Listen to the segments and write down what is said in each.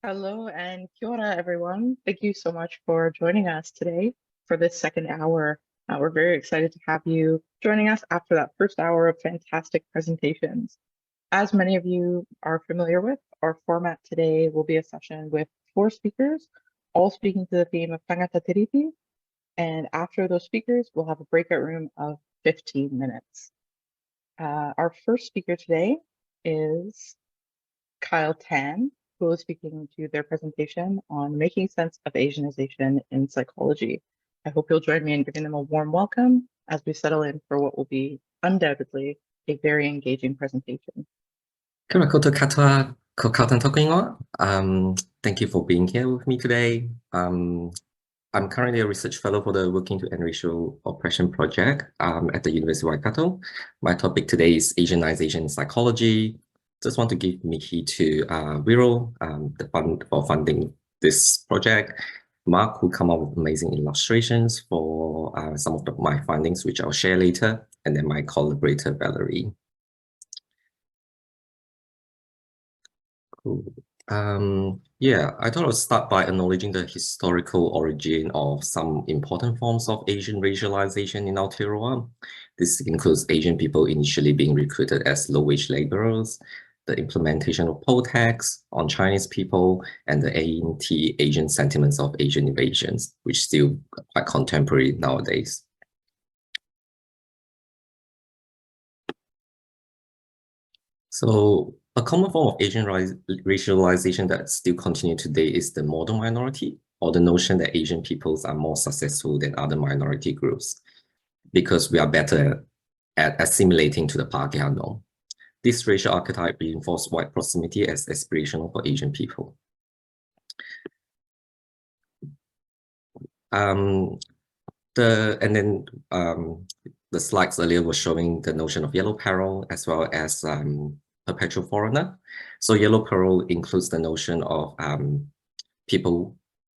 Hello and kia ora, everyone. Thank you so much for joining us today for this second hour. We're very excited to have you joining us after that first hour of fantastic presentations. As many of you are familiar with, our format today will be a session with 4 speakers, all speaking to the theme of tangata tiriti. And after those speakers, we'll have a breakout room of 15 minutes. Our first speaker today is Kyle Tan, who will be speaking to their presentation on making sense of Asianization in psychology. I hope you'll join me in giving them a warm welcome as we settle in for what will be undoubtedly a very engaging presentation. Kia ora koutou katoa, ko Carlton toku ingoa. Thank you for being here with me today. I'm currently a research fellow for the Working to End Racial Oppression project at the University of Waikato. My topic today is Asianization in psychology. Just want to give mihi to Viro, the fund for funding this project, Mark, who come up with amazing illustrations for some of my findings, which I'll share later, and then my collaborator, Valerie. Cool. Yeah, I thought I'd start by acknowledging the historical origin of some important forms of Asian racialization in Aotearoa. This includes Asian people initially being recruited as low-wage laborers, the implementation of poll tax on Chinese people, and the anti-Asian sentiments of Asian invasions, which still quite contemporary nowadays. So a common form of Asian racialization that still continues today is the model minority, or the notion that Asian peoples are more successful than other minority groups because we are better at assimilating to the Pākehā norm. This racial archetype reinforces white proximity as aspirational for Asian people. The slides earlier were showing the notion of yellow peril as well as perpetual foreigner. So yellow peril includes the notion of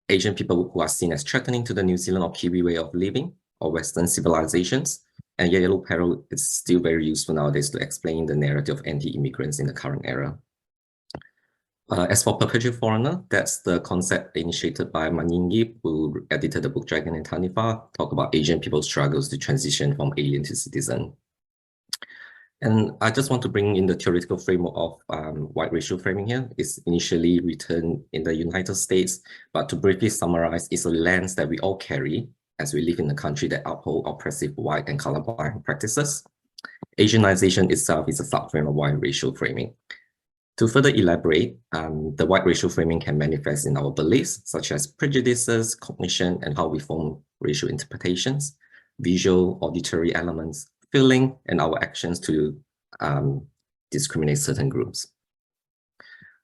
Asian people who are seen as threatening to the New Zealand or Kiwi way of living or Western civilizations. And yellow peril is still very useful nowadays to explain the narrative of anti-immigrants in the current era. As for perpetual foreigner, that's the concept initiated by Man Ying Yip, who edited the book Dragon and Taniwha, talk about Asian people's struggles to transition from alien to citizen. And I just want to bring in the theoretical framework of white racial framing here. It's initially written in the United States, but to briefly summarize, it's a lens that we all carry as we live in a country that uphold oppressive white and colorblind practices. Asianization itself is a subframe of white racial framing. To further elaborate, the white racial framing can manifest in our beliefs, such as prejudices, cognition, and how we form racial interpretations, visual, auditory elements, feeling, and our actions to discriminate certain groups.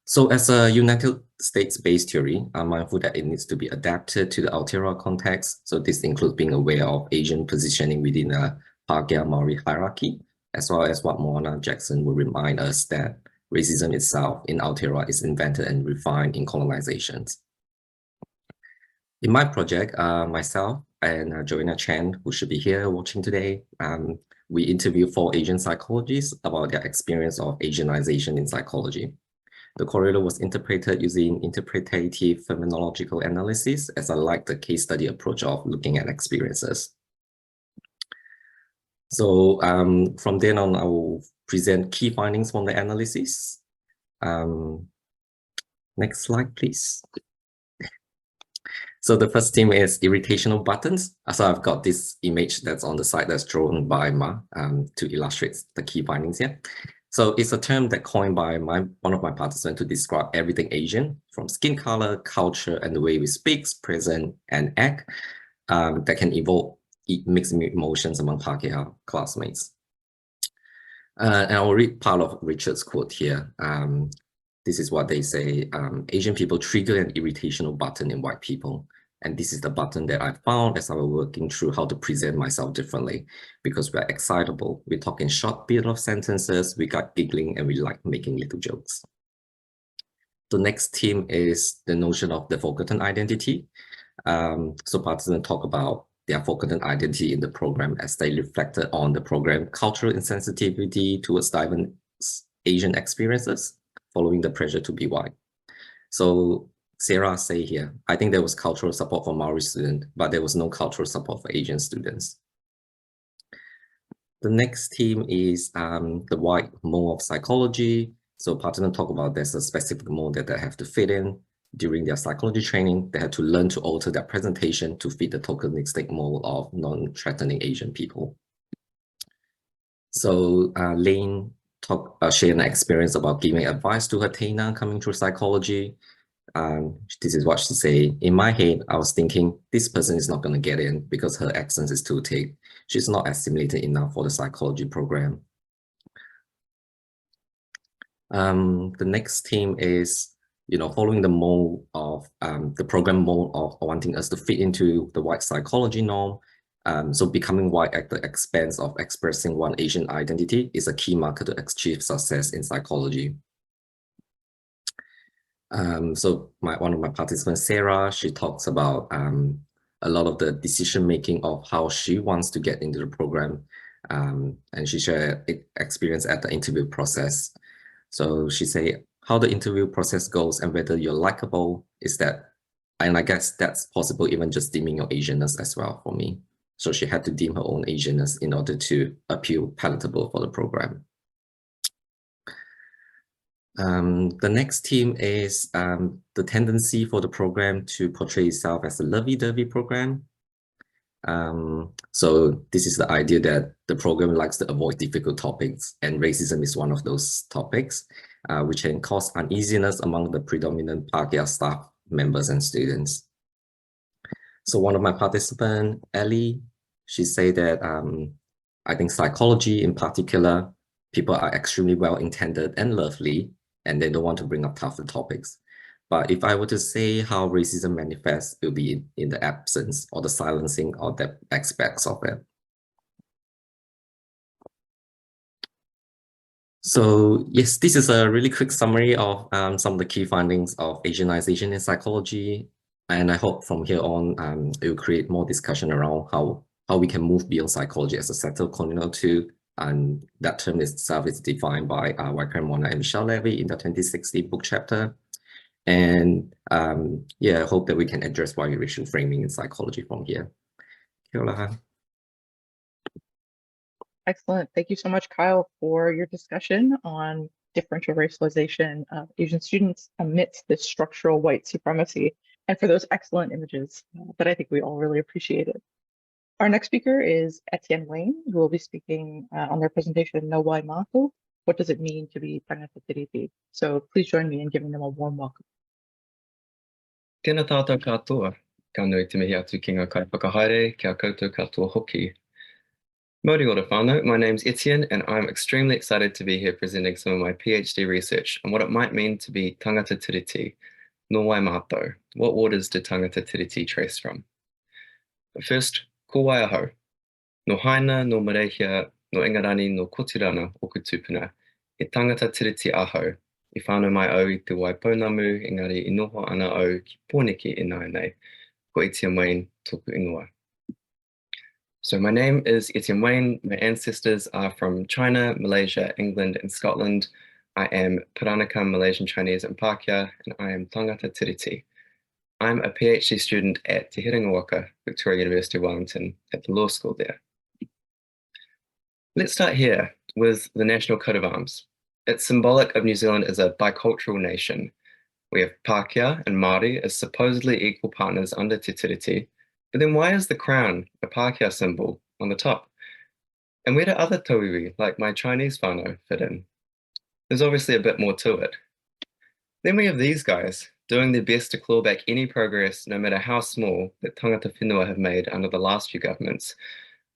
So as a United States-based theory, I'm mindful that it needs to be adapted to the Aotearoa context. So this includes being aware of Asian positioning within a Pākehā Maori hierarchy, as well as what Moana Jackson will remind us that racism itself in Aotearoa is invented and refined in colonizations. In my project, myself and Joanna Chen, who should be here watching today, we interviewed 4 Asian psychologists about their experience of Asianization in psychology. The corridor was interpreted using interpretative phenomenological analysis, as I like the case study approach of looking at experiences. So from then on, I will present key findings from the analysis. Next slide, please. So the first theme is irritational buttons. So I've got this image that's on the side that's drawn by Ma to illustrate the key findings here. So it's a term that coined by one of my participants to describe everything Asian, from skin color, culture, and the way we speak, present, and act, that can evoke mixed emotions among Pākehā classmates. And I will read part of Richard's quote here. This is what they say: Asian people trigger an irritational button in white people. And this is the button that I found as I was working through how to present myself differently, because we're excitable. We talk in short bit of sentences, we got giggling, and we like making little jokes. The next theme is the notion of the forgotten identity. So participants talk about their forgotten identity in the program as they reflected on the program cultural insensitivity towards diverse Asian experiences following the pressure to be white. So Sarah say here, I think there was cultural support for Maori students, but there was no cultural support for Asian students. The next team is the white mode of psychology. So participants talk about there's a specific mode that they have to fit in. During their psychology training, they had to learn to alter their presentation to fit the tokenistic mode of non-threatening Asian people. So Lane shared an experience about giving advice to her Taina coming through psychology. This is what she said. In my head, I was thinking, this person is not going to get in because her accent is too thick. She's not assimilated enough for the psychology program. The next team is, following the mode of the program mode of wanting us to fit into the white psychology norm. So becoming white at the expense of expressing one Asian identity is a key marker to achieve success in psychology. So one of my participants, Sarah, she talks about a lot of the decision-making of how she wants to get into the program. And she shared experience at the interview process. So she said how the interview process goes and whether you're likable is that, and I guess that's possible even just deeming your Asianness as well for me. So she had to deem her own Asianness in order to appeal palatable for the program. The next team is the tendency for the program to portray itself as a lovey-dovey program. So this is the idea that the program likes to avoid difficult topics, and racism is one of those topics, which can cause uneasiness among the predominant Pākehā staff members and students. So one of my participants, Ellie, she said that I think psychology in particular, people are extremely well-intended and lovely, and they don't want to bring up tougher topics. But if I were to say how racism manifests, it will be in the absence or the silencing of the aspects of it. So yes, this is a really quick summary of some of the key findings of Asianization in psychology. And I hope from here on, it will create more discussion around how we can move beyond psychology as a settled colonial tool. And that term itself is defined by Waikaran Mona and Michelle Levy in the 2016 book chapter. And yeah, I hope that we can address biracial framing in psychology from here. Kia ora. Excellent. Thank you so much, Kyle, for your discussion on differential racialization of Asian students amidst this structural white supremacy, and for those excellent images that I think we all really appreciated. Our next speaker is Etienne Wayne, who will be speaking on their presentation, No Wai Mātou, What Does It Mean to Be Tangata Tiriti? So please join me in giving them a warm welcome. Tēnā tātou katoa, ka nui te mihi atu ki ngā kaiwhakahaere, kia koutou katoa hoki. Mōrī ora whānau, my name's Etienne, and I'm extremely excited to be here presenting some of my PhD research on what it might mean to be tangata tiriti, no wai mātou. What orders do tangata tiriti trace from? But first, ko wai aho. No haina, no marehia, no ingarani, no kotirana o ku tupuna, e tangata tiriti aho, I whānau mai au I te wai pounamu, engari I noho ana au ki pōneke I nāi nei, ko Etienne Wayne tōku ingoa. So my name is Etienne Wayne. My ancestors are from China, Malaysia, England, and Scotland. I am Peranakan, Malaysian Chinese and Pākehā, and I am tangata tiriti. I'm a PhD student at Te Herenga Waka, Victoria University of Wellington, at the law school there. Let's start here with the National Coat of Arms. It's symbolic of New Zealand as a bicultural nation. We have Pākehā and Māori as supposedly equal partners under Te Tiriti, but then why is the crown, a Pākehā symbol, on the top? And where do other tauiwi, like my Chinese whānau, fit in? There's obviously a bit more to it. Then we have these guys, doing their best to claw back any progress, no matter how small, that tangata whenua have made under the last few governments.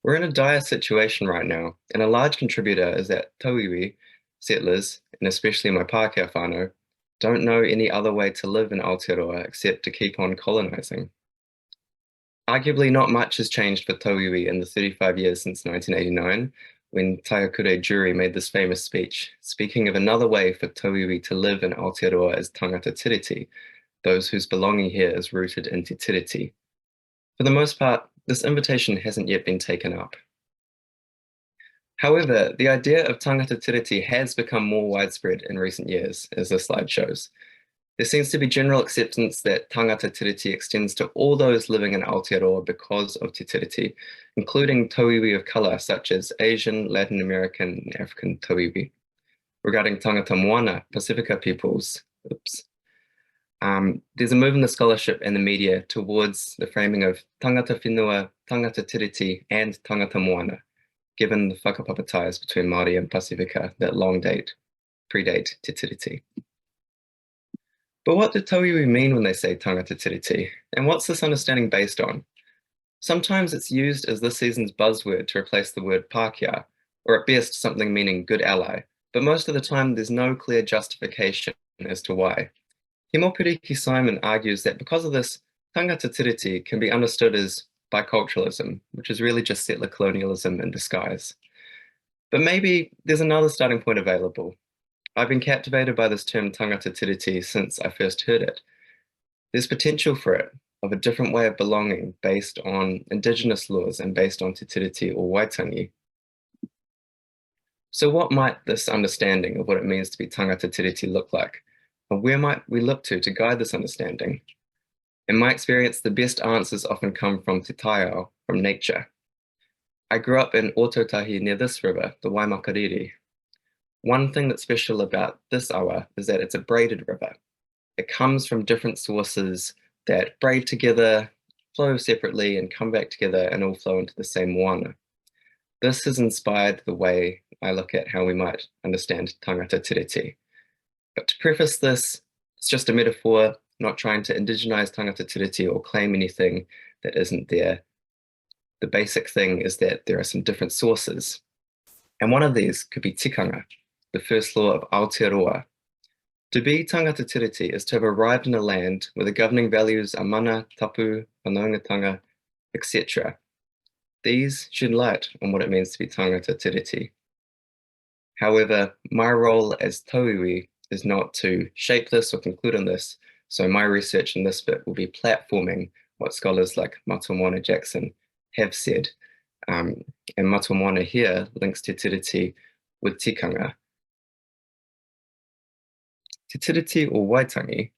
We're in a dire situation right now, and a large contributor is that tauiwi, settlers, and especially my Pākehā whānau, don't know any other way to live in Aotearoa except to keep on colonising. Arguably not much has changed for tauiwi in the 35 years since 1989, when Taiakure Jury made this famous speech, speaking of another way for tauiwi to live in Aotearoa as tangata tiriti, those whose belonging here is rooted in te tiriti. For the most part, this invitation hasn't yet been taken up. However, the idea of tangata tiriti has become more widespread in recent years, as this slide shows. There seems to be general acceptance that tangata tiriti extends to all those living in Aotearoa because of te tiriti, including tauiwi of colour such as Asian, Latin American, and African tauiwi. Regarding tangata moana, Pacifica peoples, there's a move in the scholarship and the media towards the framing of tangata whenua, tangata tiriti, and tangata moana, given the whakapapa ties between Māori and Pacifica that predate te tiriti. But what do tauiwi mean when they say tangata tiriti? And what's this understanding based on? Sometimes it's used as this season's buzzword to replace the word Pākehā, or at best something meaning good ally, but most of the time there's no clear justification as to why. Hemopiriki Simon argues that because of this, tangata tiriti can be understood as biculturalism, which is really just settler colonialism in disguise. But maybe there's another starting point available. I've been captivated by this term tangata tiriti since I first heard it. There's potential for it, of a different way of belonging based on Indigenous laws and based on te tiriti or waitangi. So what might this understanding of what it means to be tangata tiriti look like? And where might we look to guide this understanding? In my experience, the best answers often come from te taiao, from nature. I grew up in Ōtautahi near this river, the Waimakariri. One thing that's special about this awa is that it's a braided river. It comes from different sources that braid together, flow separately, and come back together and all flow into the same moana. This has inspired the way I look at how we might understand tangata tiriti. But to preface this, it's just a metaphor, not trying to indigenize tangata tiriti or claim anything that isn't there. The basic thing is that there are some different sources. And one of these could be tikanga, the first law of Aotearoa. To be tangata tiriti is to have arrived in a land where the governing values are mana, tapu, whanaungatanga, etc. These shed light on what it means to be tangata tiriti. However, my role as tauiwi is not to shape this or conclude on this, so my research in this bit will be platforming what scholars like Matua Jackson have said. And Matua here links te tiriti with tikanga. Te tiriti or waitangi,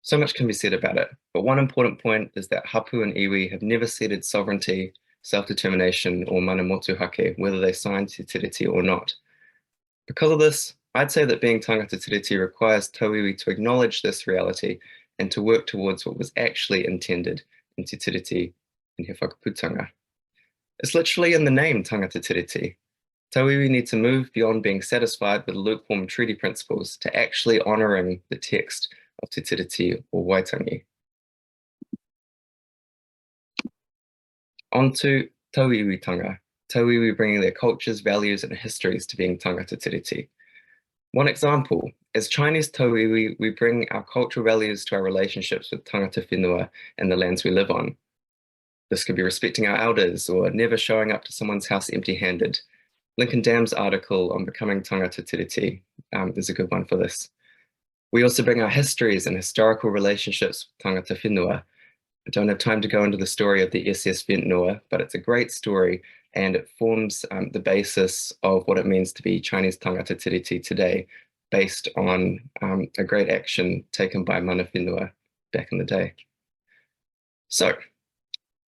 so much can be said about it, but one important point is that hapu and iwi have never ceded sovereignty, self-determination, or mana motuhake, whether they sign te tiriti or not. Because of this, I'd say that being tangata tiriti requires tauiwi to acknowledge this reality and to work towards what was actually intended in te tiriti in he whakaputanga. It's literally in the name tangata tiriti. Tauiwi need to move beyond being satisfied with lukewarm treaty principles to actually honouring the text of te tiriti or waitangi. On to tauiwitanga, tauiwi bringing their cultures, values and histories to being tangata tiriti. One example, as Chinese tauiwi, we bring our cultural values to our relationships with tangata whenua and the lands we live on. This could be respecting our elders or never showing up to someone's house empty-handed. Lincoln Dam's article on becoming tangata tiriti is a good one for this. We also bring our histories and historical relationships with tangata whenua. I don't have time to go into the story of the SS Ventnor, but it's a great story and it forms the basis of what it means to be Chinese tangata tiriti today, based on a great action taken by mana whenua back in the day. So,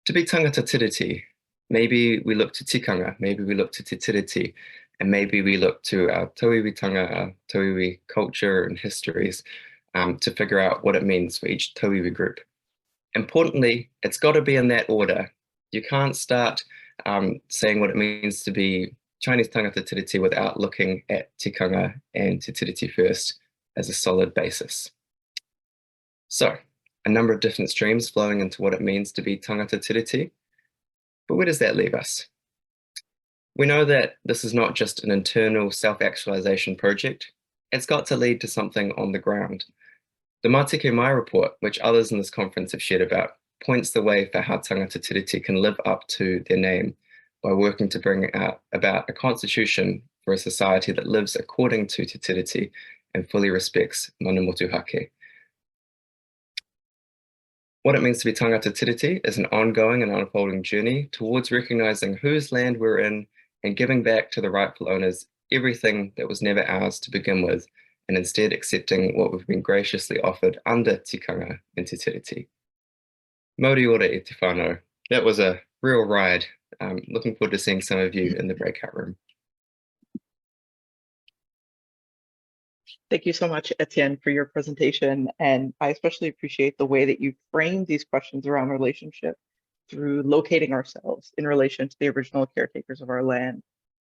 to be tangata tiriti, maybe we look to tikanga, maybe we look to te tiriti, and maybe we look to our tauiwitanga, our tauiwi culture and histories to figure out what it means for each tauiwi group. Importantly, it's got to be in that order. You can't start saying what it means to be Chinese tangata tiriti without looking at tikanga and te tiriti first as a solid basis. So, a number of different streams flowing into what it means to be tangata tiriti. But where does that leave us? We know that this is not just an internal self-actualization project. It's got to lead to something on the ground. The Mātike Mai report, which others in this conference have shared about, points the way for how tangata tiriti can live up to their name by working to bring about a constitution for a society that lives according to te tiriti and fully respects mana motuhake. What it means to be tangata tiriti is an ongoing and unfolding journey towards recognizing whose land we're in and giving back to the rightful owners everything that was never ours to begin with and instead accepting what we've been graciously offered under tikanga and te tiriti. Mauri ora e te whānau. That was a real ride. Looking forward to seeing some of you in the breakout room. Thank you so much, Etienne, for your presentation. And I especially appreciate the way that you framed these questions around relationship through locating ourselves in relation to the original caretakers of our land.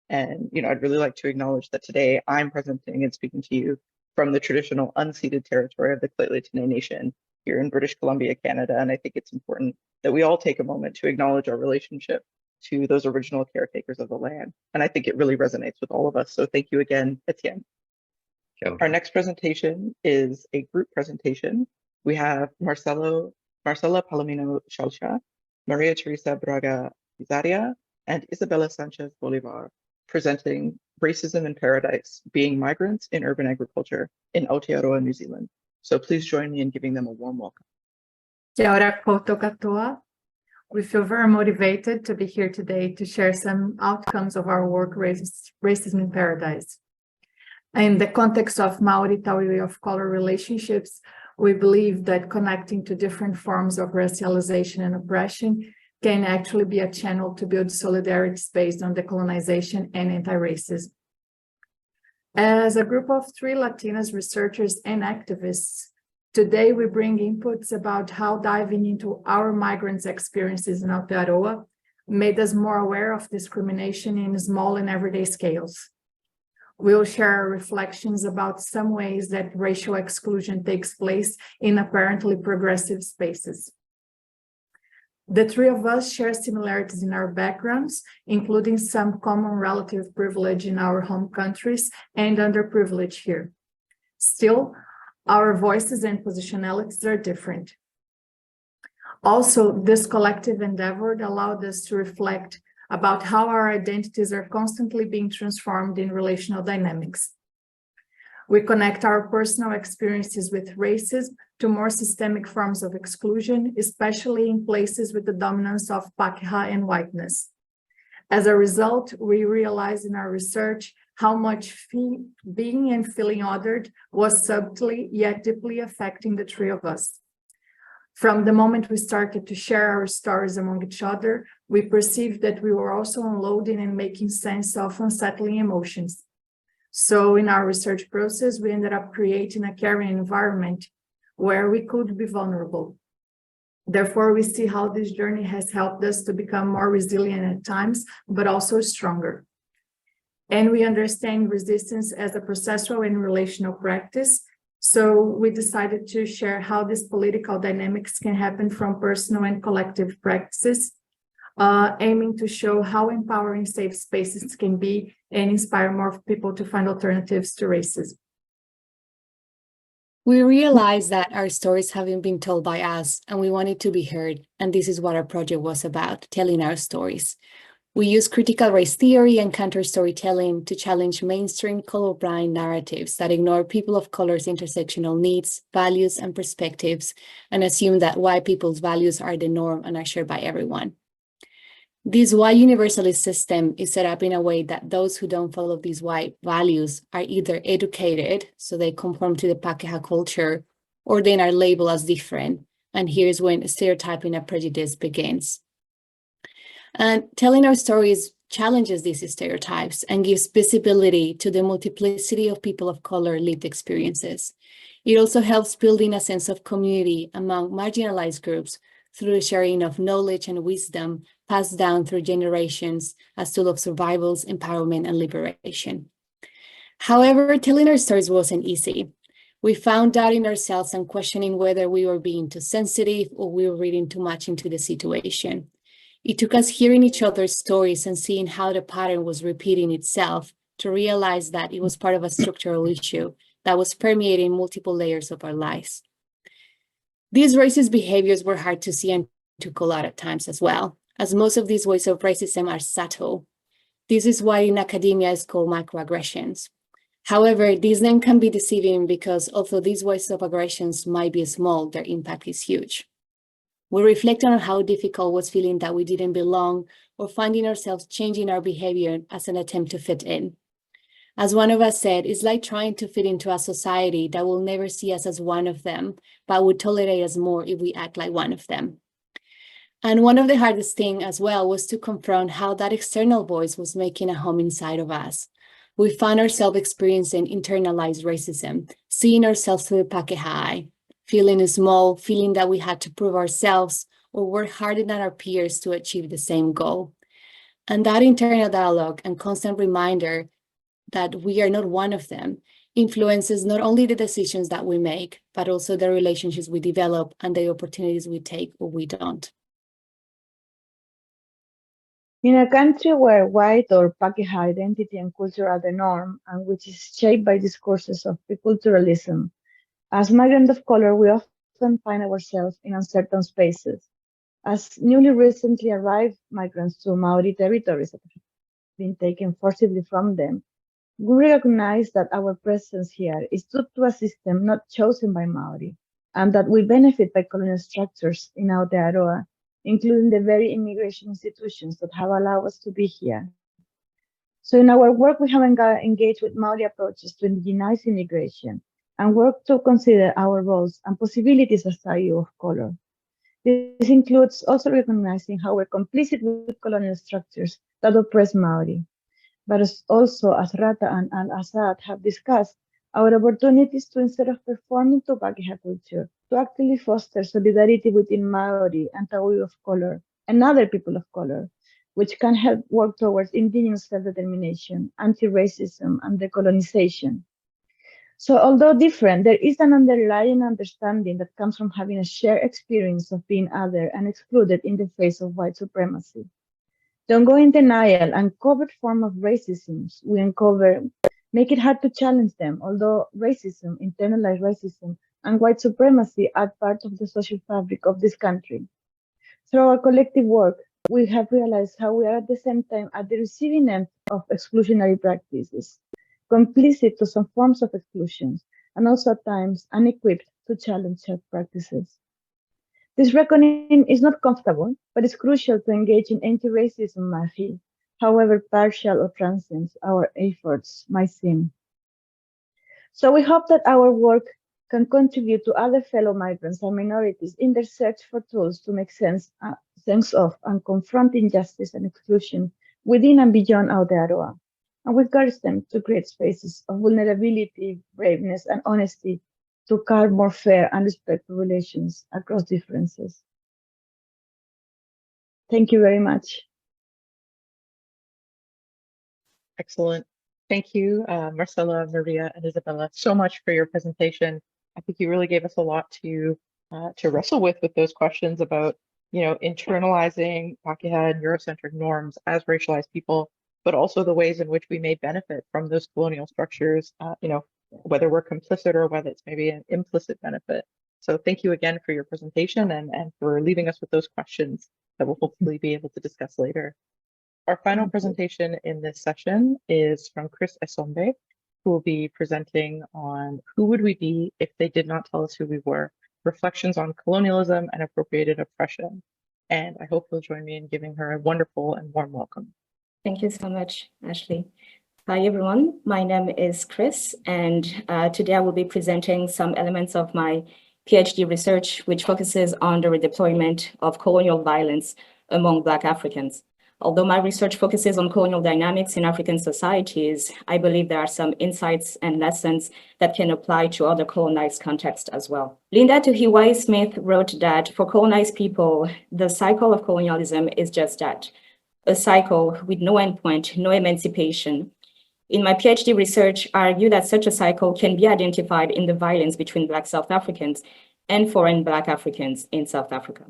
And, I'd really like to acknowledge that today I'm presenting and speaking to you from the traditional unceded territory of the Lheidli Nation here in British Columbia, Canada. And I think it's important that we all take a moment to acknowledge our relationship to those original caretakers of the land. And I think it really resonates with all of us. So thank you again, Etienne. Our next presentation is a group presentation. We have Marcela Palomino Chalcha, Maria Teresa Braga Pizaria, and Isabella Sanchez Bolivar, presenting Racism in Paradise, Being Migrants in Urban Agriculture in Aotearoa, New Zealand. So please join me in giving them a warm welcome. Kia ora koutou katoa. We feel very motivated to be here today to share some outcomes of our work, Racism in Paradise. In the context of Maori Tauri of color relationships, we believe that connecting to different forms of racialization and oppression can actually be a channel to build solidarities based on decolonization and anti-racism. As a group of 3 Latinas researchers and activists, today we bring inputs about how diving into our migrants' experiences in Aotearoa made us more aware of discrimination in small and everyday scales. We'll share our reflections about some ways that racial exclusion takes place in apparently progressive spaces. The 3 of us share similarities in our backgrounds, including some common relative privilege in our home countries and underprivilege here. Still, our voices and positionalities are different. Also, this collective endeavor allowed us to reflect about how our identities are constantly being transformed in relational dynamics. We connect our personal experiences with racism to more systemic forms of exclusion, especially in places with the dominance of Pakeha and whiteness. As a result, we realized in our research how much being and feeling othered was subtly yet deeply affecting the 3 of us. From the moment we started to share our stories among each other, we perceived that we were also unloading and making sense of unsettling emotions. So in our research process, we ended up creating a caring environment where we could be vulnerable. Therefore, we see how this journey has helped us to become more resilient at times, but also stronger. And we understand resistance as a processual and relational practice. So we decided to share how these political dynamics can happen from personal and collective practices, aiming to show how empowering safe spaces can be and inspire more people to find alternatives to racism. We realized that our stories haven't been told by us and we wanted to be heard. And this is what our project was about, telling our stories. We use critical race theory and counter storytelling to challenge mainstream colorblind narratives that ignore people of color's intersectional needs, values, and perspectives, and assume that white people's values are the norm and are shared by everyone. This white universalist system is set up in a way that those who don't follow these white values are either educated, so they conform to the Pakeha culture, or then are labeled as different. And here's when stereotyping and prejudice begins. And telling our stories challenges these stereotypes and gives visibility to the multiplicity of people of color lived experiences. It also helps building a sense of community among marginalized groups through the sharing of knowledge and wisdom passed down through generations as tool of survival, empowerment, and liberation. However, telling our stories wasn't easy. We found doubting ourselves and questioning whether we were being too sensitive or we were reading too much into the situation. It took us hearing each other's stories and seeing how the pattern was repeating itself to realize that it was part of a structural issue that was permeating multiple layers of our lives. These racist behaviors were hard to see and to call out at times as well, as most of these ways of racism are subtle. This is why in academia it's called microaggressions. However, these then can be deceiving because although these ways of aggressions might be small, their impact is huge. We reflected on how difficult was feeling that we didn't belong or finding ourselves changing our behavior as an attempt to fit in. As one of us said, it's like trying to fit into a society that will never see us as one of them, but would tolerate us more if we act like one of them. And one of the hardest things as well was to confront how that external voice was making a home inside of us. We found ourselves experiencing internalized racism, seeing ourselves through the Pakeha eye, feeling small, feeling that we had to prove ourselves or work harder than our peers to achieve the same goal. And that internal dialogue and constant reminder that we are not one of them influences not only the decisions that we make, but also the relationships we develop and the opportunities we take or we don't. In a country where white or Pakeha identity and culture are the norm, and which is shaped by discourses of biculturalism, as migrants of color, we often find ourselves in uncertain spaces. As newly recently arrived migrants to Maori territories that have been taken forcibly from them, we recognize that our presence here is due to a system not chosen by Maori, and that we benefit by colonial structures in Aotearoa, including the very immigration institutions that have allowed us to be here. So in our work, we have engaged with Maori approaches to indigenize immigration and work to consider our roles and possibilities as a youth of color. This includes also recognizing how we're complicit with colonial structures that oppress Maori, but also, as Rata and Al-Assad have discussed, our opportunities to, instead of performing to Pakeha culture, to actively foster solidarity within Maori and Taui of color and other people of color, which can help work towards indigenous self-determination, anti-racism, and decolonization. So although different, there is an underlying understanding that comes from having a shared experience of being other and excluded in the face of white supremacy. The ongoing denial and covert form of racism we uncover make it hard to challenge them, although racism, internalized racism, and white supremacy are part of the social fabric of this country. Through our collective work, we have realized how we are at the same time at the receiving end of exclusionary practices, complicit to some forms of exclusions, and also at times unequipped to challenge such practices. This reckoning is not comfortable, but it's crucial to engage in anti-racism mahi, however partial or transient our efforts might seem. So we hope that our work can contribute to other fellow migrants and minorities in their search for tools to make sense of and confront injustice and exclusion within and beyond Aotearoa. And we encourage them to create spaces of vulnerability, braveness, and honesty to carve more fair and respectful relations across differences. Thank you very much. Excellent. Thank you, Marcela, Maria, and Isabella, so much for your presentation. I think you really gave us a lot to wrestle with those questions about, internalizing Pakeha and Eurocentric norms as racialized people, but also the ways in which we may benefit from those colonial structures, whether we're complicit or whether it's maybe an implicit benefit. So thank you again for your presentation and for leaving us with those questions that we'll hopefully be able to discuss later. Our final presentation in this session is from Chris Esombe, who will be presenting on Who Would We Be If They Did Not Tell Us Who We Were? Reflections on Colonialism and Appropriated Oppression. And I hope you'll join me in giving her a wonderful and warm welcome. Thank you so much, Ashley. Hi, everyone. My name is Chris, and today I will be presenting some elements of my PhD research, which focuses on the redeployment of colonial violence among Black Africans. Although my research focuses on colonial dynamics in African societies, I believe there are some insights and lessons that can apply to other colonized contexts as well. Linda Tuhiwai Smith wrote that for colonized people, the cycle of colonialism is just that, a cycle with no endpoint, no emancipation. In my PhD research, I argue that such a cycle can be identified in the violence between Black South Africans and foreign Black Africans in South Africa.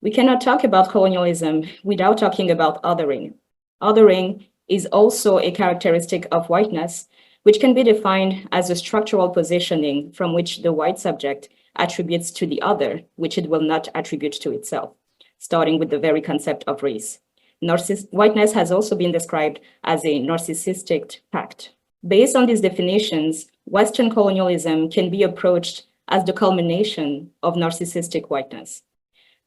We cannot talk about colonialism without talking about othering. Othering is also a characteristic of whiteness, which can be defined as a structural positioning from which the white subject attributes to the other, which it will not attribute to itself, starting with the very concept of race. Whiteness has also been described as a narcissistic pact. Based on these definitions, Western colonialism can be approached as the culmination of narcissistic whiteness.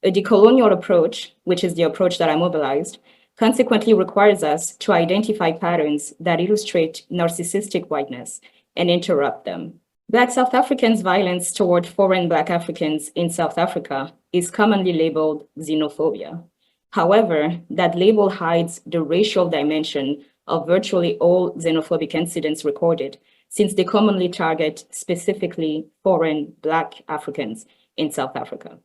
A decolonial approach, which is the approach that I mobilized, consequently requires us to identify patterns that illustrate narcissistic whiteness and interrupt them. Black South Africans' violence toward foreign Black Africans in South Africa is commonly labeled xenophobia. However, that label hides the racial dimension of virtually all xenophobic incidents recorded, since they commonly target specifically foreign Black Africans in South Africa.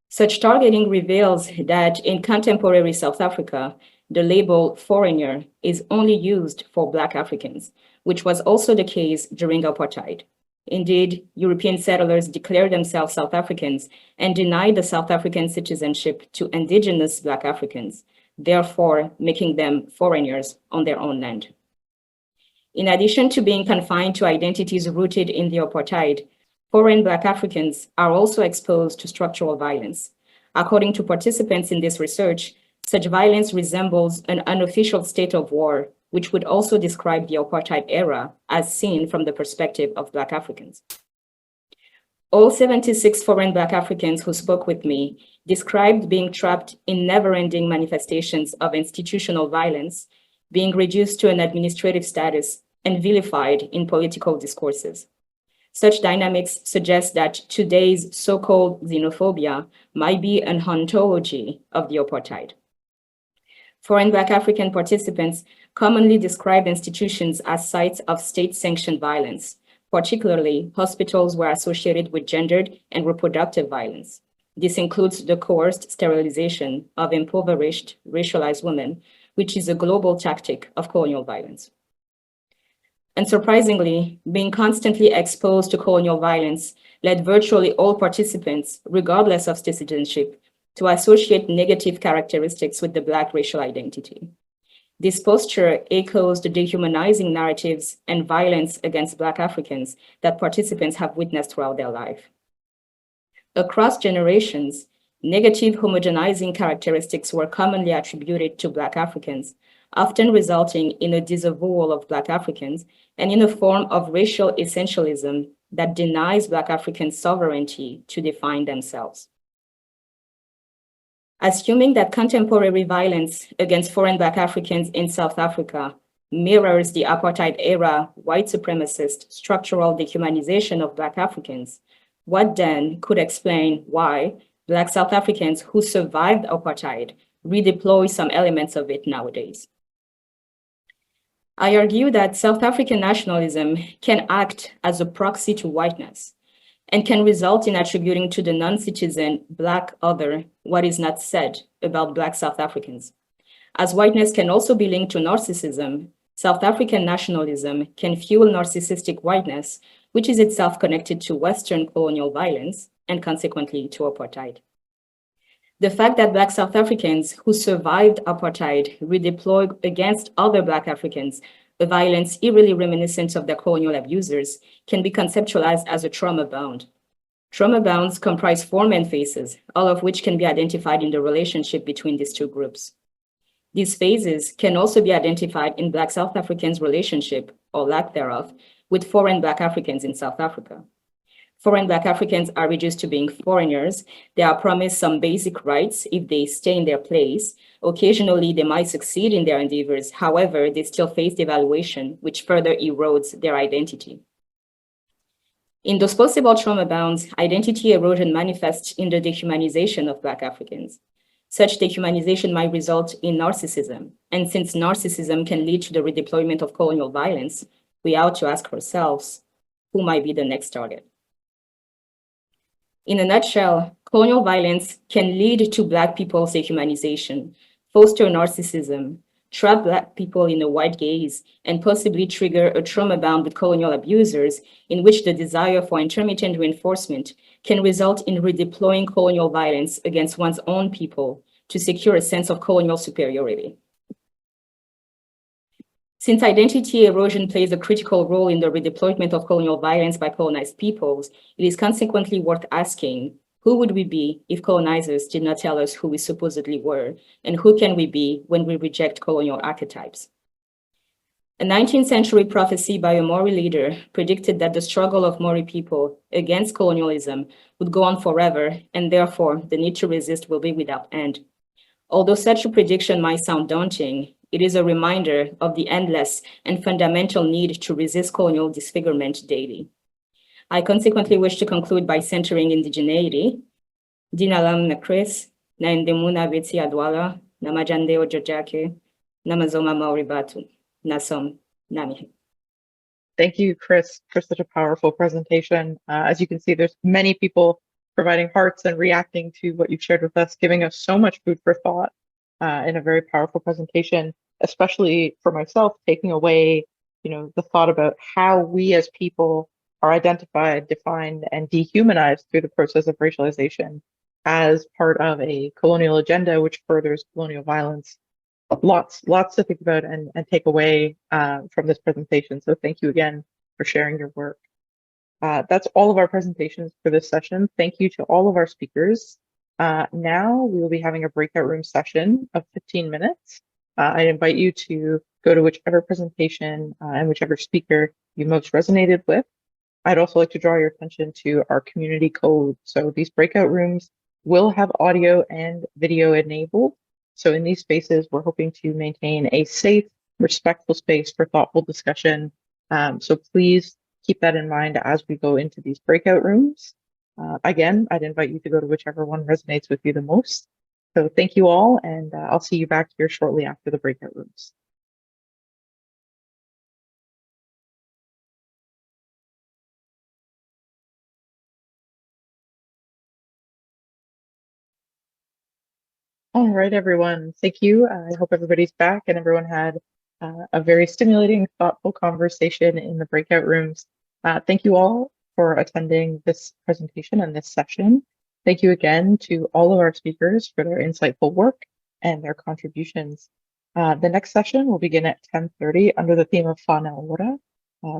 Such targeting reveals that in contemporary South Africa, the label foreigner is only used for Black Africans, which was also the case during apartheid. Indeed, European settlers declared themselves South Africans and denied the South African citizenship to indigenous Black Africans, therefore making them foreigners on their own land. In addition to being confined to identities rooted in the apartheid, foreign Black Africans are also exposed to structural violence. According to participants in this research, such violence resembles an unofficial state of war, which would also describe the apartheid era as seen from the perspective of Black Africans. All 76 foreign Black Africans who spoke with me described being trapped in never-ending manifestations of institutional violence, being reduced to an administrative status, and vilified in political discourses. Such dynamics suggest that today's so-called xenophobia might be an ontology of the apartheid. Foreign Black African participants commonly describe institutions as sites of state-sanctioned violence. Particularly, hospitals were associated with gendered and reproductive violence. This includes the coerced sterilization of impoverished, racialized women, which is a global tactic of colonial violence. Unsurprisingly, being constantly exposed to colonial violence led virtually all participants, regardless of citizenship, to associate negative characteristics with the Black racial identity. This posture echoes the dehumanizing narratives and violence against Black Africans that participants have witnessed throughout their life. Across generations, negative homogenizing characteristics were commonly attributed to Black Africans, often resulting in a disavowal of Black Africans and in a form of racial essentialism that denies Black Africans sovereignty to define themselves. Assuming that contemporary violence against foreign Black Africans in South Africa mirrors the apartheid era white supremacist structural dehumanization of Black Africans, what then could explain why Black South Africans who survived apartheid redeploy some elements of it nowadays? I argue that South African nationalism can act as a proxy to whiteness and can result in attributing to the non-citizen Black other what is not said about Black South Africans. As whiteness can also be linked to narcissism, South African nationalism can fuel narcissistic whiteness, which is itself connected to Western colonial violence and consequently to apartheid. The fact that Black South Africans who survived apartheid redeployed against other Black Africans a violence eerily reminiscent of their colonial abusers can be conceptualized as a trauma bound. Trauma bounds comprise 4 main phases, all of which can be identified in the relationship between these two groups. These phases can also be identified in Black South Africans' relationship, or lack thereof, with foreign Black Africans in South Africa. Foreign Black Africans are reduced to being foreigners. They are promised some basic rights if they stay in their place. Occasionally, they might succeed in their endeavors. However, they still face devaluation, which further erodes their identity. In those possible trauma bounds, identity erosion manifests in the dehumanization of Black Africans. Such dehumanization might result in narcissism. And since narcissism can lead to the redeployment of colonial violence, we ought to ask ourselves, who might be the next target? In a nutshell, colonial violence can lead to Black people's dehumanization, foster narcissism, trap Black people in a white gaze, and possibly trigger a trauma bound with colonial abusers in which the desire for intermittent reinforcement can result in redeploying colonial violence against one's own people to secure a sense of colonial superiority. Since identity erosion plays a critical role in the redeployment of colonial violence by colonized peoples, it is consequently worth asking, who would we be if colonizers did not tell us who we supposedly were, and who can we be when we reject colonial archetypes? A 19th century prophecy by a Maori leader predicted that the struggle of Maori people against colonialism would go on forever, and therefore the need to resist will be without end. Although such a prediction might sound daunting, it is a reminder of the endless and fundamental need to resist colonial disfigurement daily. I consequently wish to conclude by centering indigeneity. Dinalam na Chris, na indemuna veti adwala, na majandeo jojake, na mazoma mauribatu, nasom nami. Thank you, Chris, for such a powerful presentation. As you can see, there's many people providing hearts and reacting to what you've shared with us, giving us so much food for thought in a very powerful presentation, especially for myself, taking away, the thought about how we as people are identified, defined, and dehumanized through the process of racialization as part of a colonial agenda, which furthers colonial violence. Lots to think about and take away from this presentation. So thank you again for sharing your work. That's all of our presentations for this session. Thank you to all of our speakers. Now we will be having a breakout room session of 15 minutes. I invite you to go to whichever presentation and whichever speaker you most resonated with. I'd also like to draw your attention to our community code. So these breakout rooms will have audio and video enabled. So in these spaces, we're hoping to maintain a safe, respectful space for thoughtful discussion. So please keep that in mind as we go into these breakout rooms. Again, I'd invite you to go to whichever one resonates with you the most. So thank you all, and I'll see you back here shortly after the breakout rooms. All right, everyone. Thank you. I hope everybody's back and everyone had a very stimulating, thoughtful conversation in the breakout rooms. Thank you all for attending this presentation and this session. Thank you again to all of our speakers for their insightful work and their contributions. The next session will begin at 10:30 under the theme of Fauna Ora.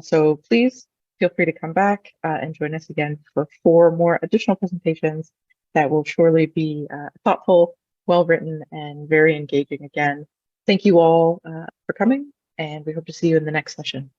So please feel free to come back and join us again for 4 more additional presentations that will surely be thoughtful, well-written, and very engaging again. Thank you all for coming, and we hope to see you in the next session.